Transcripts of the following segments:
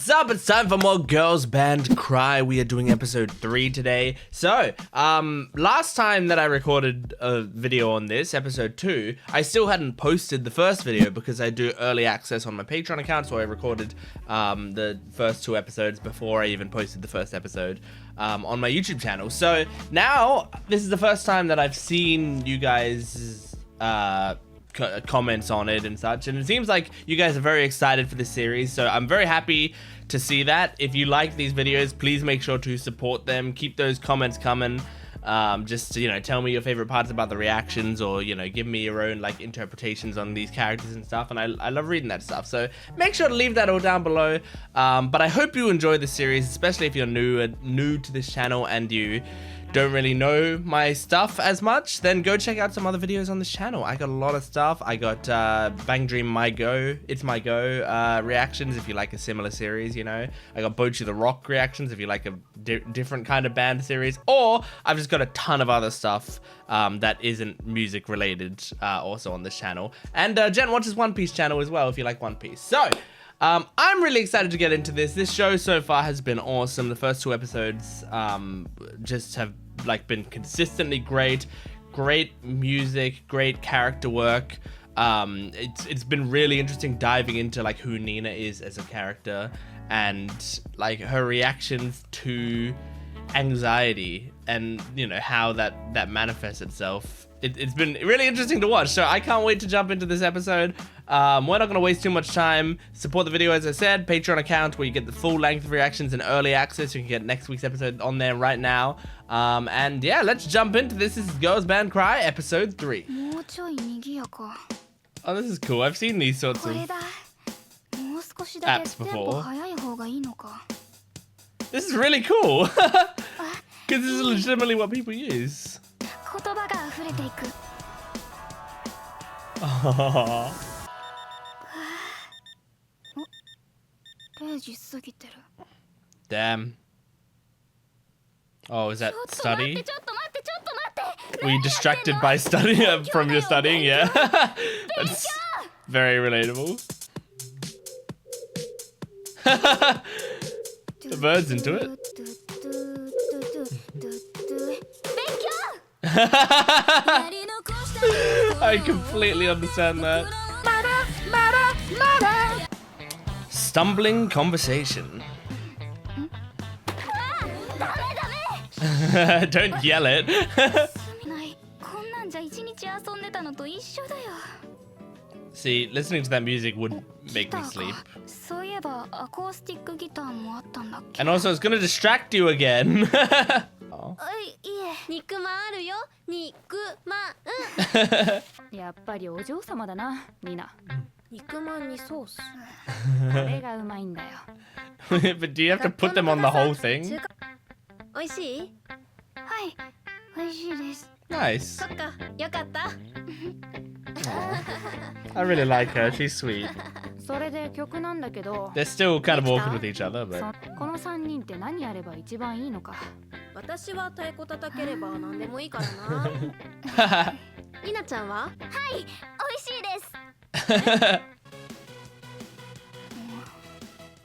What's up? It's time for more Girls Band Cry. We are doing episode 3 today. So, last time that I recorded a video on this, episode 2, I still hadn't posted the first video because I do early access on my Patreon account, so I recorded the first 2 episodes before I even posted the first episode on my YouTube channel. So, now, this is the first time that I've seen you guys comments on it and such, and it seems like you guys are very excited for this series, so I'm very happy to see that. If you like these videos, please make sure to support them. Keep those comments coming. Just to, tell me your favorite parts about the reactions, or give me your own like interpretations on these characters and stuff, and I love reading that stuff, so make sure to leave that all down below. But I hope you enjoy the series, especially if you're new to this channel and you don't really know my stuff as much, then go check out some other videos on this channel. I got a lot of stuff. I got Bang Dream mygo, it's mygo reactions if you like a similar series, I got Bochi the Rock reactions if you like a different kind of band series, or I've just got a ton of other stuff that isn't music related also on this channel. And Jen watches One Piece channel as well if you like One Piece. So I'm really excited to get into this. This show so far has been awesome. The first 2 episodes just have been consistently great music, great character work. It's been really interesting diving into who Nina is as a character, and her reactions to anxiety, and how that manifests itself. It's been really interesting to watch, so I can't wait to jump into this episode. We're not going to waste too much time. Support the video, as I said. Patreon account where you get the full length of reactions and early access. You can get next week's episode on there right now. And yeah, let's jump into this. This is Girls Band Cry, episode 3. Oh, this is cool. I've seen these sorts of apps before. This is really cool. Because this is legitimately what people use. Aww. Damn. Oh, is that study? Were you distracted by study from your studying? Yeah. That's very relatable. The bird's into it. I completely understand that. Stumbling conversation. Don't yell it. See, listening to that music would make me sleep. And also, it's gonna distract you again. Oh. But do you have to put them on the whole thing? Nice. Aww. I really like her, she's sweet. They're still kind of awkward with each other, but...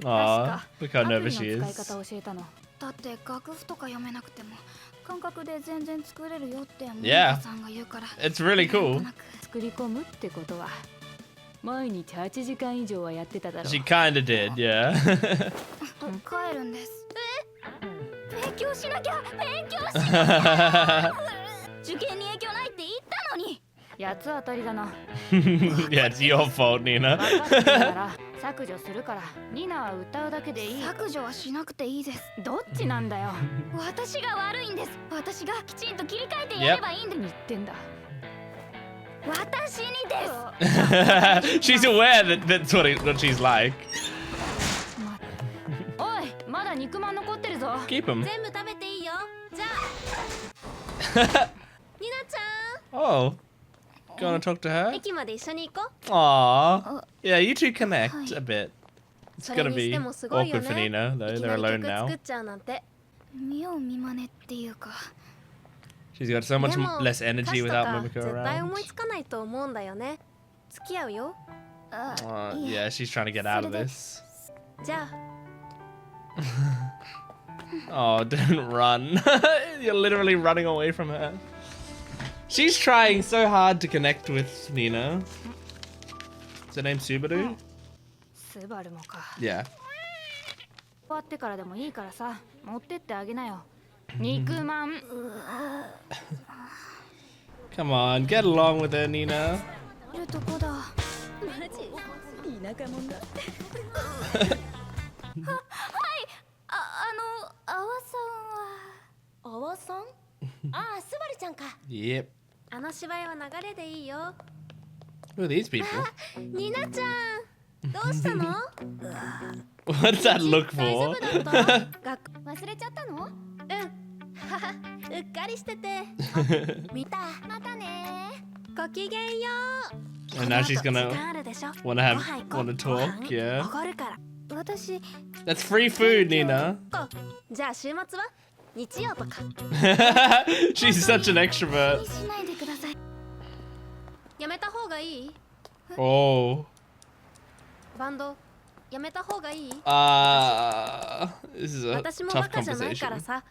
Aww, look how nervous she is. Yeah, it's really cool. She kinda did, yeah. Yeah, it's your fault, Nina. She's aware that that's what she's like. Keep him. Oh. Gonna talk to her? Aww. Yeah, you two connect a bit. It's gonna be awkward for Nina, though. They're alone now. She's got so much less energy without Momka around. Yeah, she's trying to get out of this. Oh, don't run. You're literally running away from her. She's trying so hard to connect with Nina. Is her name Subaru? スバルもか。 Yeah. 終わってからでもいいからさ、持ってってあげなよ。肉まん。Come on, get along with her, Nina. いるとこだ。マジ田舎者だ。あわさんは。あわさん？ああ、スバルちゃんか。Yep. あの芝居は流れでいいよ。 Who are these people? ニナちゃん、どうしたの？ What's that look 大丈 for? 夫だった？忘れちゃったの？ははうっかりしてて。見た。またね。ごきげんよう。 And now she's 時 gonna 間あるでしょ？ wanna ご飯行こう。 wanna talk, ご yeah. 飯おごるから。私、 That's free food, Nina. じゃあ週末は？日曜とか。 She's such an 気 extrovert. にしないでください。やめた方がいい？ Oh. バンドやめた方がいい？ This is a 私も tough バカじゃないから conversation. さ。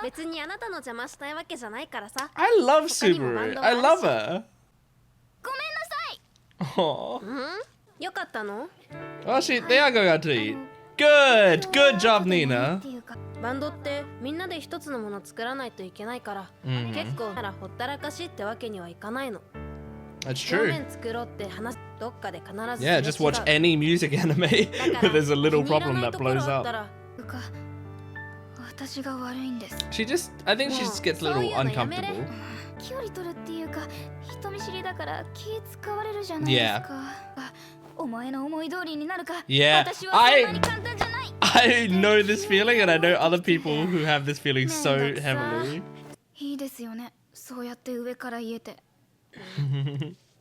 別にあなたの邪魔したいわけじゃないからさ。 I love Subaru. I love her. ごめんなさい。 Oh. よかったの？ Oh, they are going out to eat. Good. Good job, Nina. っていうか、バンドってみんなで一つのもの作らないといけないから、結構ならほったらかしってわけにはいかないの。 That's 表 true. 面作ろうって話どっかで必ず Yeah, just watch any music anime where there's a little problem that blows up. うか、私が悪いんです。 She just, I think she just gets a little uncomfortable. 距離取るっていうか、人見知りだから気使われるじゃないですか。お前の思い通りになるか。 Yeah, 私はそんなに簡単じゃない。 I know this feeling, and I know other people who have this feeling so heavily. いいですよね。そうやって上から言えて。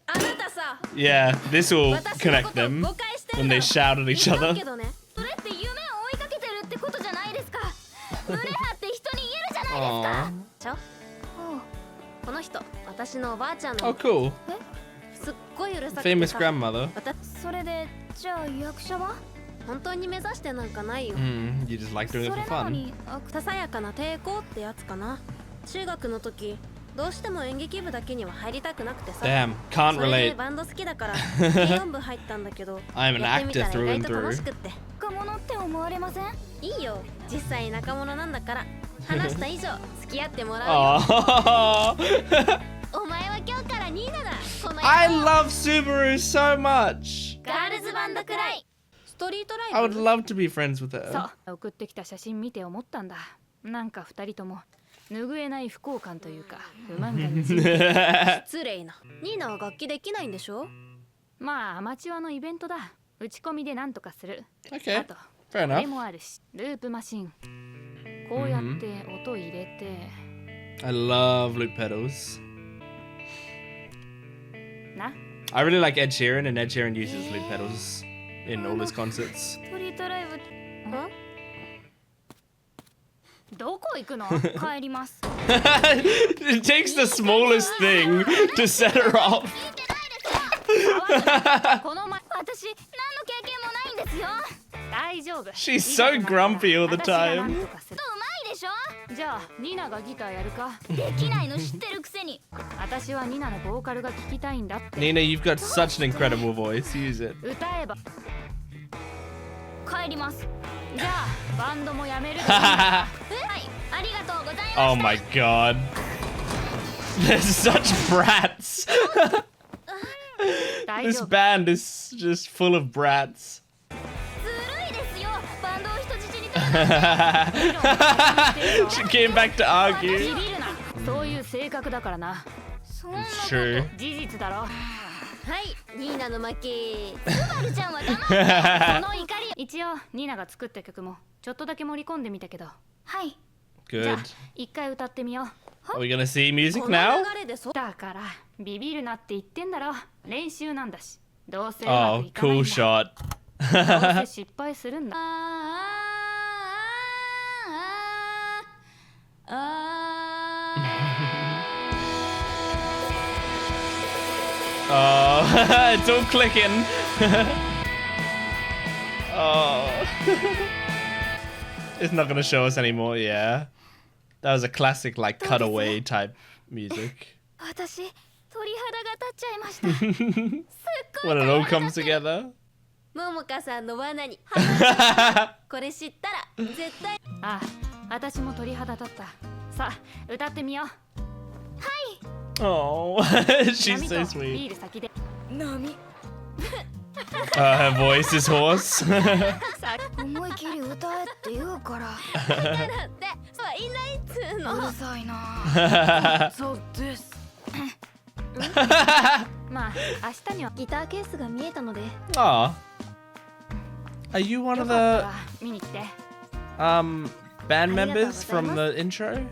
あなたさ、 Yeah, this will 私の connect こと them 誤解してる when の they shout at each 言った other. けどね。それって夢を追いかけてるってことじゃないですか。胸張って人に言えるじゃない Aww. ちょ、おうこの人、私のおばあちゃん Oh, の cool. すっごいうるさくて Famous さ。 grandmother. 私それで、じゃあ役者は本当に目指してなんかないよ。 You just like doing it そ for れなの fun. に、ささやかな抵抗ってやつかな。中学の時、どうしても演劇部だけには入りたくなくてさ。 Damn, can't それで relate. バンド好きだから軽音部入ったんだけど I'm an やってみた actor ら through 意 and 外と楽 through. しくって若者って思われません？いいよ、実際仲間なんだから話した以上付き合ってもらうよ。 Oh. お前は今日からニーナだ。この I love Subaru so much. ガールズバンドくらい。ストリート I ライ would ブ love to be friends with そ her. う、送ってきた写真見て思ったんだ。なんか二人とも拭えない不幸感というか不満がにじみて。失礼な。ニーナは楽器できないんでしょ？まあアマチュアのイベントだ。打ち込みでなんとかする。 Okay, あと、 fair これ enough. もあるし、ループマシン。こうやって音入れて、 I love loop pedals. な。 I really like Ed Sheeran, and Ed Sheeran uses loop pedals in all his concerts. ストリートライブ。ん？どこ行くの？帰ります。 It takes the smallest thing to set her off. この前、私何の経験もないんですよ。大丈夫。 She's so grumpy all the 私が何 time. とかする。うまいでしょ。じゃあニナがギターやるか。できないの知ってるくせに。私はニナのボーカルが聞きたいんだって。 Nina, you've got such an incredible voice. Use it. 歌えば帰ります。じゃあバンドもやめるでいい。はい、ありがとうございました。 Oh my god. They're such brats. 大 This 丈夫。 band is just full of brats. ずるいですよ。バンドを人質に取る。 She came back to ビ argue. ビるな。そういう性格だからな。そんなこ True. と事実だろ。はい、ニーナの負け。スバルちゃんは黙って。その怒り。一応ニナが作った曲もちょっとだけ盛り込んでみたけど。はい。じゃ Good. あ一回歌ってみよう。 Are we gonna see music この now? 流れでそだからビビるなって言ってんだろ。練習なんだし。どうせうま Oh, くいかないん cool だ。 shot. どうせ失敗するんだ。Oh, it's all clicking. Oh. It's not gonna show us anymore, yeah. That was a classic, like, cutaway type music. 私鳥肌が立っちゃいました。すっごい When it all comes together. ももかさんの罠にこれ知ったら絶対あ、私も鳥肌立った。さあ、歌ってみよう。Oh, 波 she's と so ビ sweet. ール先で。波。Her voice is hoarse. さ思い切り歌えって言うから。だってはいないっつうの。うるさいな。そうです。まあ、明日にはギターケースが見えたので。Aw. Are you one よ of かった the ら見に来て。band members from the intro?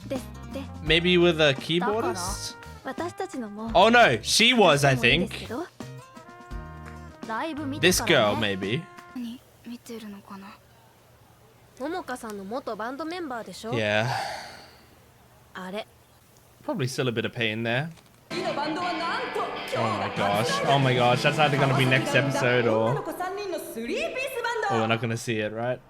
ですって。 Maybe with a keyboardist? 私たちのも。 Oh no, she was, I でもいいです think. けどライブ見て This か girl, らね。maybe. 何見てるのかな。ももかさんの元バンドメンバーでしょ。 Yeah. あれ。 Probably still a bit of pain there. Oh my gosh. Oh my gosh. That's either gonna be next episode or we're not gonna see it, right?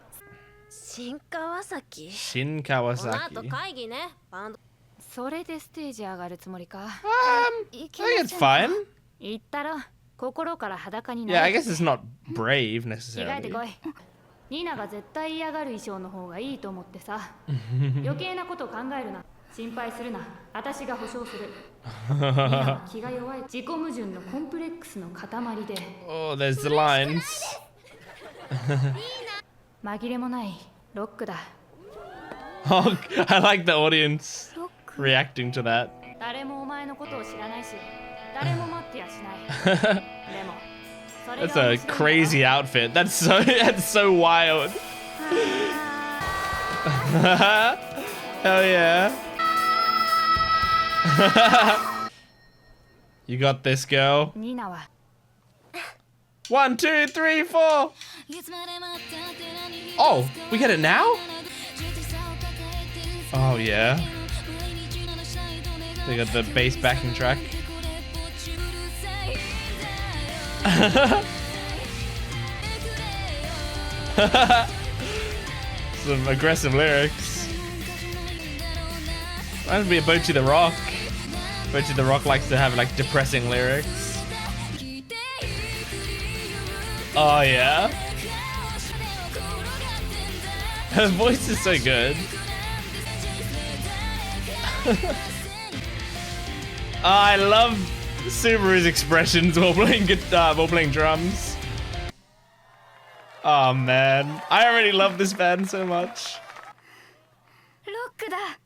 新川崎。 Shin この後 Kawasaki. 会議ね。バンド。それでステージ上がるつもりか。I think it's fine. 言ったら心から裸に Yeah, な I る。 guess it's not brave 着替えて necessarily. こい。ニナが絶対嫌がる衣装の方がいいと思ってさ。余計なこと考えるな。心配するな。私が保証する。ニナは気が弱い自己矛盾のコンプレックスの塊で。Oh, there's the lines. 紛れもないロックだ。 Oh, I like the audience reacting to that. 誰もお前のことを知らないし、誰も待ってやしない。でも、それ That's が a 面白いんだよ。 crazy outfit. That's so wild. Hell yeah. You got this, girl. ニナは 1, 2, 3, 4. Oh, we get it now? Oh yeah. They got the bass backing track. Some aggressive lyrics. Reminds me of Bochi the Rock. Bochi the Rock likes to have like depressing lyrics. Oh yeah. Her voice is so good. I love Subaru's expressions while playing guitar, while playing drums. Oh man, I already love this band so much. ロックだ。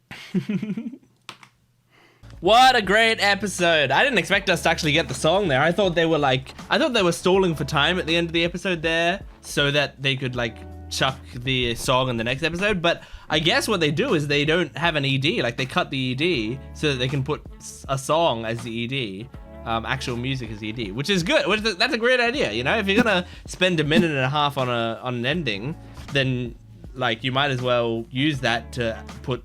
What a great episode. I didn't expect us to actually get the song there. I thought they were stalling for time at the end of the episode there so that they could like chuck the song in the next episode. But I guess what they do is they don't have an ED. Like they cut the ED so that they can put a song as the ED. Actual music as ED, which is good. That's a great idea. You know, if you're gonna spend a minute and a half on an ending, then like you might as well use that to put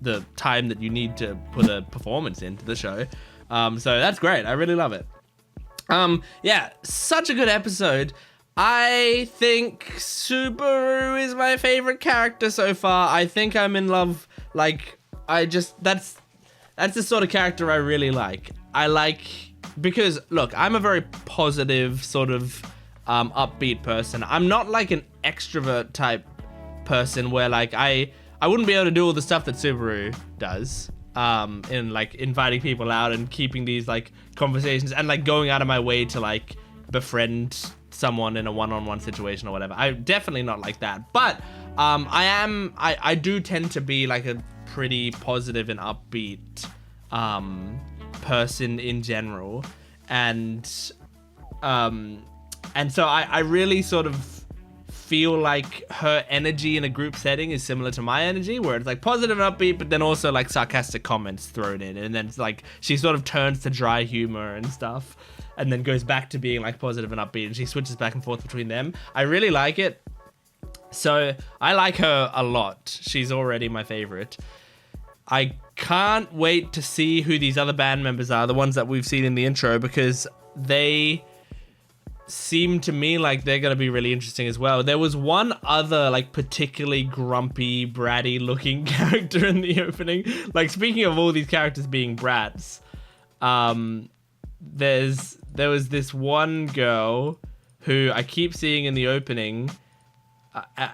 the time that you need to put a performance into the show. So that's great. I really love it. Yeah, such a good episode. I think Subaru is my favorite character so far. I think I'm in love. Like, that's the sort of character I really like. I like, because look, I'm a very positive sort of upbeat person. I'm not like an extrovert type person where like I wouldn't be able to do all the stuff that Subaru does in like inviting people out and keeping these like conversations and like going out of my way to like befriend someone in a one-on-one situation or whatever. I'm definitely not like that, but I do tend to be like a pretty positive and upbeat person in general, and so I really sort of feel like her energy in a group setting is similar to my energy, where it's like positive and upbeat, but then also like sarcastic comments thrown in, and then it's like she sort of turns to dry humor and stuff, and then goes back to being like positive and upbeat, and she switches back and forth between them. I really like it. So I like her a lot. She's already my favorite. I can't wait to see who these other band members are, the ones that we've seen in the intro, because they seem to me like they're gonna be really interesting as well. There was one other like particularly grumpy, bratty looking character in the opening. Like, speaking of all these characters being brats, there was this one girl who I keep seeing in the opening,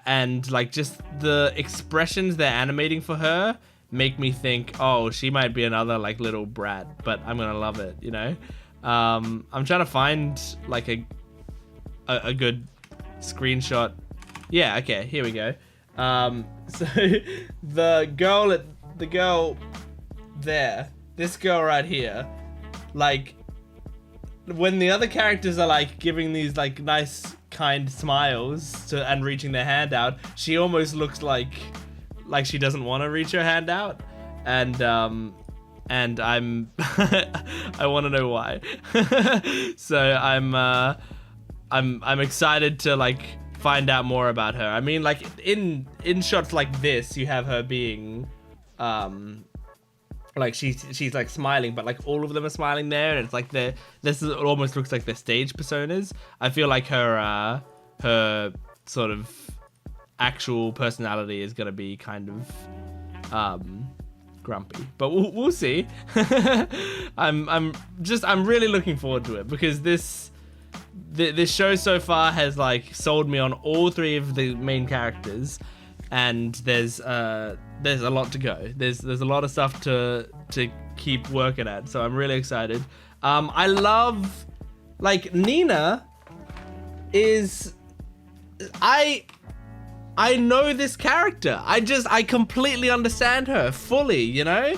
and like just the expressions they're animating for her make me think, oh, she might be another like little brat, but I'm gonna love it, you know? I'm trying to find like a good screenshot. Yeah, okay, here we go. So the girl there, this girl right here, like when the other characters are like giving these like nice kind smiles and reaching their hand out, she almost looks like she doesn't want to reach her hand out, and I'm I want to know why. So I'm excited to like find out more about her. I mean, like in shots like this, you have her being like she's like smiling, but like all of them are smiling there, and it's like it almost looks like their stage personas. I feel like her sort of actual personality is gonna be kind of grumpy, but we'll see. I'm really looking forward to it, because this show so far has like sold me on all three of the main characters, and there's a lot to go. There's a lot of stuff to keep working at, so I'm really excited. I love, like, Nina is, I know this character. I completely understand her fully, you know?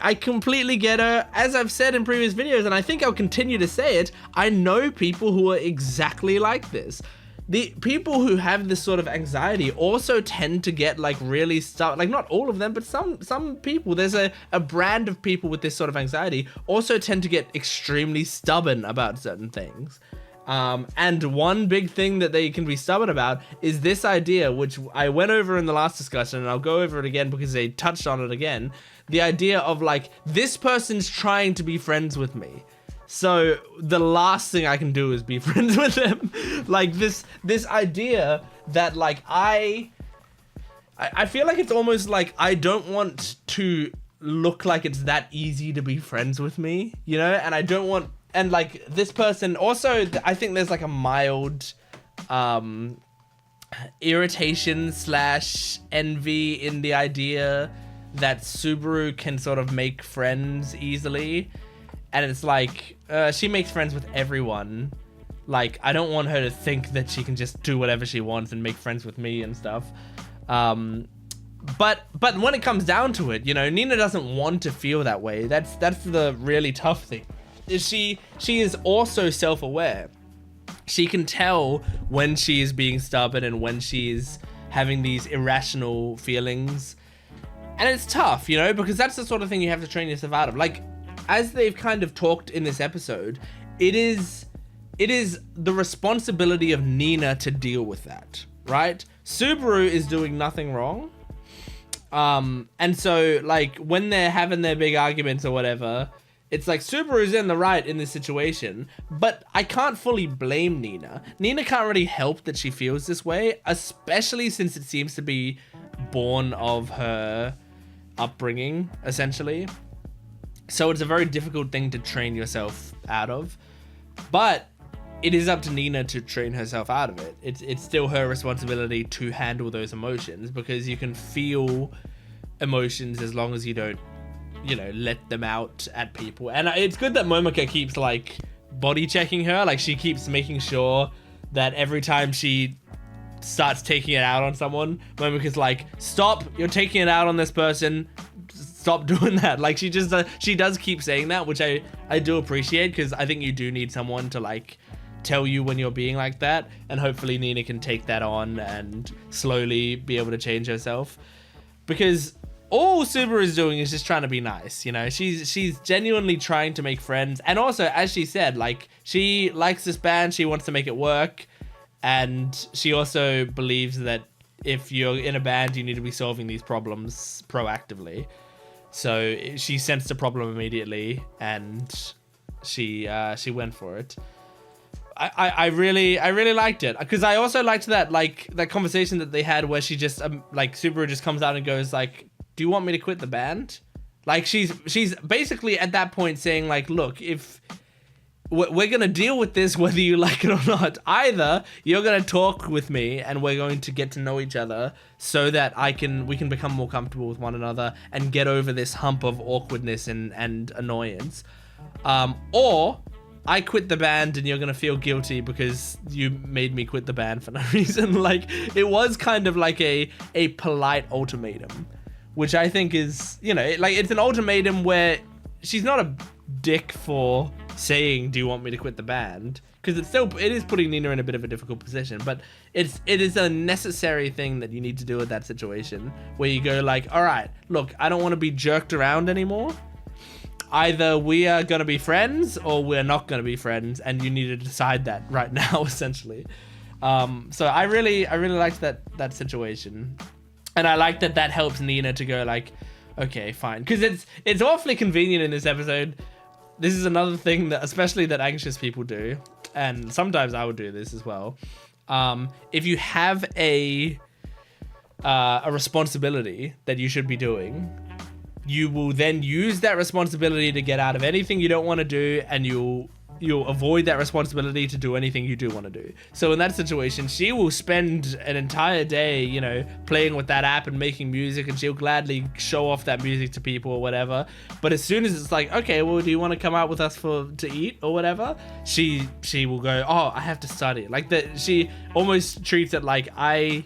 I completely get her. As I've said in previous videos, and I think I'll continue to say it, I know people who are exactly like this. The people who have this sort of anxiety also tend to get like really stuck, like not all of them, but some people, there's a brand of people with this sort of anxiety also tend to get extremely stubborn about certain things. And one big thing that they can be stubborn about is this idea, which I went over in the last discussion, and I'll go over it again because they touched on it again. The idea of like, this person's trying to be friends with me, so the last thing I can do is be friends with them. Like this idea that like I feel like it's almost like I don't want to look like it's that easy to be friends with me, you know? And I don't want, and like this person also, I think there's like a mild irritation / envy in the idea that Subaru can sort of make friends easily. And it's like, she makes friends with everyone. Like, I don't want her to think that she can just do whatever she wants and make friends with me and stuff. But when it comes down to it, you know, Nina doesn't want to feel that way. That's the really tough thing. She is also self-aware. She can tell when she is being stubborn and when she is having these irrational feelings. And it's tough, you know, because that's the sort of thing you have to train yourself out of. Like, as they've kind of talked in this episode, it is the responsibility of Nina to deal with that, right? Subaru is doing nothing wrong. And so, like, when they're having their big arguments or whatever, it's like Subaru's in the right in this situation, but I can't fully blame Nina. Nina can't really help that she feels this way, especially since it seems to be born of her upbringing, essentially. So it's a very difficult thing to train yourself out of, but it is up to Nina to train herself out of it. It's still her responsibility to handle those emotions, because you can feel emotions as long as you don't, you know, let them out at people. And it's good that Momoka keeps like body checking her. Like, she keeps making sure that every time she starts taking it out on someone, Momoka's like, stop, you're taking it out on this person. Stop doing that. Like, she does keep saying that, which I do appreciate, because I think you do need someone to like tell you when you're being like that, and hopefully Nina can take that on and slowly be able to change herself, because all Subaru is doing is just trying to be nice, you know? She's genuinely trying to make friends, and also, as she said, like, she likes this band, she wants to make it work, and she also believes that if you're in a band, you need to be solving these problems proactively. So she sensed a problem immediately, and she went for it. I really liked it, because I also liked that, like, that conversation that they had where she just like Subaru just comes out and goes like, do you want me to quit the band? Like, she's basically at that point saying like, look, if we're gonna deal with this whether you like it or not, either you're gonna talk with me and we're going to get to know each other so that we can become more comfortable with one another and get over this hump of awkwardness and annoyance, or I quit the band and you're gonna feel guilty because you made me quit the band for no reason. Like, it was kind of like a polite ultimatum, which I think is, you know, like, it's an ultimatum where she's not a dick for saying, do you want me to quit the band? Because it is putting Nina in a bit of a difficult position, but it is a necessary thing that you need to do with that situation, where you go like, all right, look, I don't want to be jerked around anymore. Either we are going to be friends or we're not going to be friends, and you need to decide that right now, essentially. So I really liked that situation, and I like that helps Nina to go like, okay, fine, because it's awfully convenient in this episode. This is another thing that especially that anxious people do, and sometimes I would do this as well. If you have a responsibility that you should be doing, you will then use that responsibility to get out of anything you don't want to do, and you'll avoid that responsibility to do anything you do want to do. So in that situation, she will spend an entire day, you know, playing with that app and making music, and she'll gladly show off that music to people or whatever. But as soon as it's like, okay, well, do you want to come out with us to eat or whatever? She will go, oh, I have to study. Like, that, she almost treats it like, I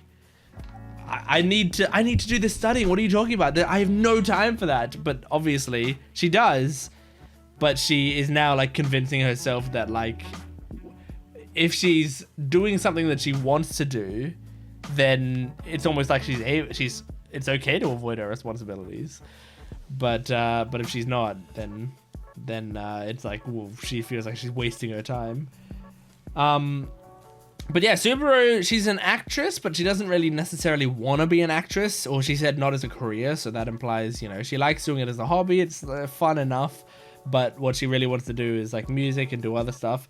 need to do this studying. What are you talking about? I have no time for that. But obviously she does. But she is now like convincing herself that like, if she's doing something that she wants to do, then it's almost like it's okay to avoid her responsibilities. But if she's not, then it's like, well, she feels like she's wasting her time. But yeah, Subaru, she's an actress, but she doesn't really necessarily want to be an actress, or she said not as a career, so that implies, you know, she likes doing it as a hobby. It's fun enough, but what she really wants to do is like music and do other stuff.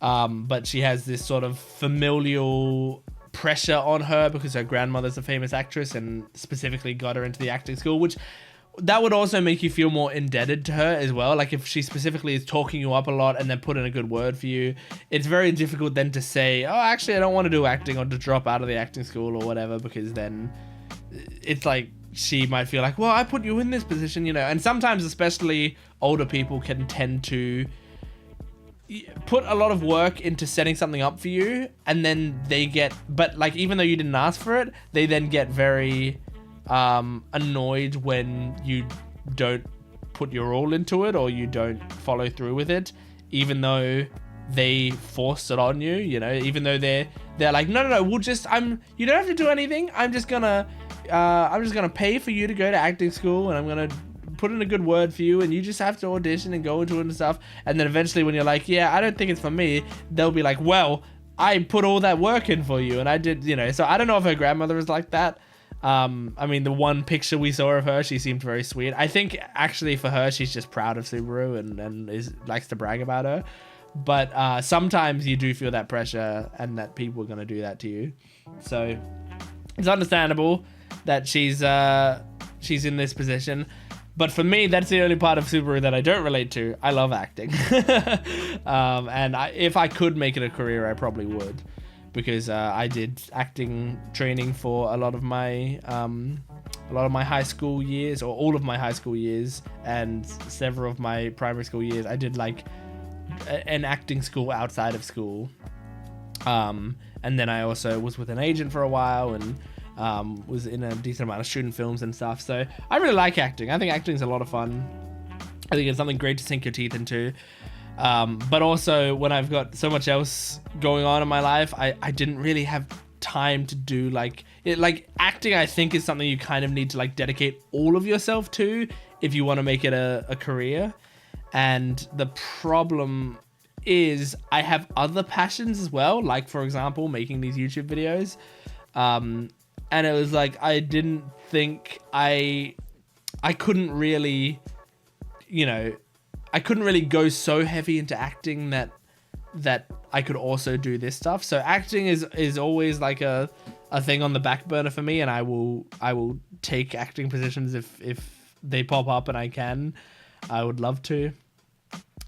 But she has this sort of familial pressure on her because her grandmother's a famous actress and specifically got her into the acting school, which that would also make you feel more indebted to her as well. Like, if she specifically is talking you up a lot and then put in a good word for you, it's very difficult then to say, oh, actually, I don't want to do acting, or to drop out of the acting school or whatever, because then it's like, she might feel like, well, I put you in this position, you know. And sometimes, especially older people can tend to put a lot of work into setting something up for you, and then but like, even though you didn't ask for it, they then get very annoyed when you don't put your all into it, or you don't follow through with it, even though they forced it on you, you know, even though they're like, no, you don't have to do anything. I'm just gonna pay for you to go to acting school, and I'm gonna put in a good word for you, and you just have to audition and go into it and stuff. And then eventually when you're like, yeah, I don't think it's for me, they'll be like, well, I put all that work in for you, and I did, you know. So I don't know if her grandmother is like that. I mean, the one picture we saw of her, she seemed very sweet. I think actually for her, she's just proud of Subaru and likes to brag about her. But sometimes you do feel that pressure, and that people are going to do that to you. So it's understandable that she's in this position. But for me, that's the only part of Subaru that I don't relate to. I love acting. And if I could make it a career, I probably would. Because I did acting training for a lot of my high school years, or all of my high school years, and several of my primary school years. I did like an acting school outside of school. And then I also was with an agent for a while, and was in a decent amount of student films and stuff. So I really like acting. I think acting is a lot of fun. I think it's something great to sink your teeth into. But also, when I've got so much else going on in my life, I didn't really have time to do like acting. I think is something you kind of need to like dedicate all of yourself to if you want to make it a career. And the problem is I have other passions as well, like for example making these YouTube videos, and it was like I didn't think I couldn't really, you know, I couldn't really go so heavy into acting that I could also do this stuff. So acting is always like a thing on the back burner for me, and I will take acting positions if they pop up and I can. I would love to.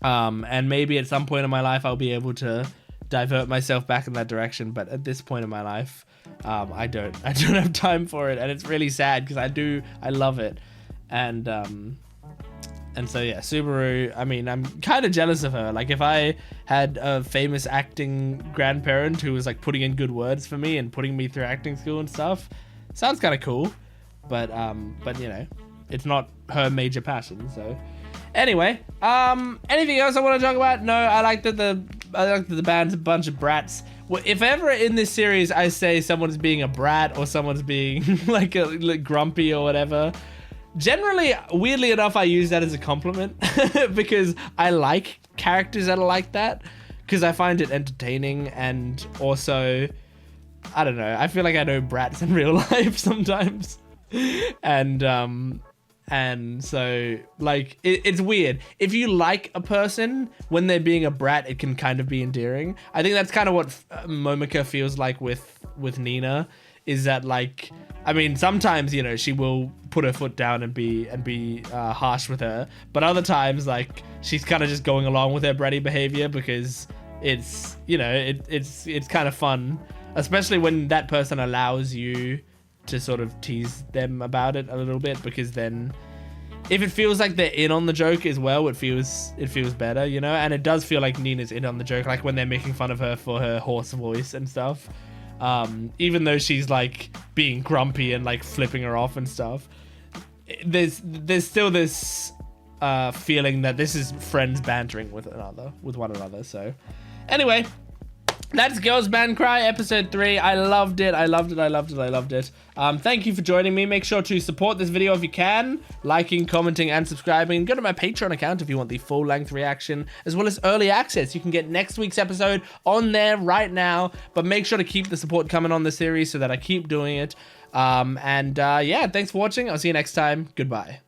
And maybe at some point in my life I'll be able to divert myself back in that direction, but at this point in my life, I don't have time for it, and it's really sad because I love it. And so yeah, Subaru, I mean, I'm kind of jealous of her. Like, if I had a famous acting grandparent who was like putting in good words for me and putting me through acting school and stuff, sounds kind of cool. But you know, it's not her major passion. So anyway, anything else I want to talk about? No, I like that the band's a bunch of brats. Well, if ever in this series I say someone's being a brat or someone's being like grumpy or whatever, generally, weirdly enough, I use that as a compliment because I like characters that are like that, because I find it entertaining, and also, I don't know, I feel like I know brats in real life sometimes. And so, like, it's weird. If you like a person, when they're being a brat, it can kind of be endearing. I think that's kind of what Momoka feels like with Nina, is that, like, I mean, sometimes, you know, she will put her foot down and be harsh with her, but other times, like, she's kind of just going along with her bratty behavior because it's, you know, it's kind of fun, especially when that person allows you to sort of tease them about it a little bit, because then if it feels like they're in on the joke as well, it feels better, you know. And it does feel like Nina's in on the joke, like when they're making fun of her for her hoarse voice and stuff, even though she's like being grumpy and like flipping her off and stuff. There's still this feeling that this is friends bantering with one another. So anyway, that's Girls Band Cry episode 3. I loved it. Thank you for joining me. Make sure to support this video if you can, liking, commenting, and subscribing. Go to my Patreon account if you want the full-length reaction, as well as early access. You can get next week's episode on there right now, but make sure to keep the support coming on the series so that I keep doing it. Yeah, thanks for watching. I'll see you next time. Goodbye.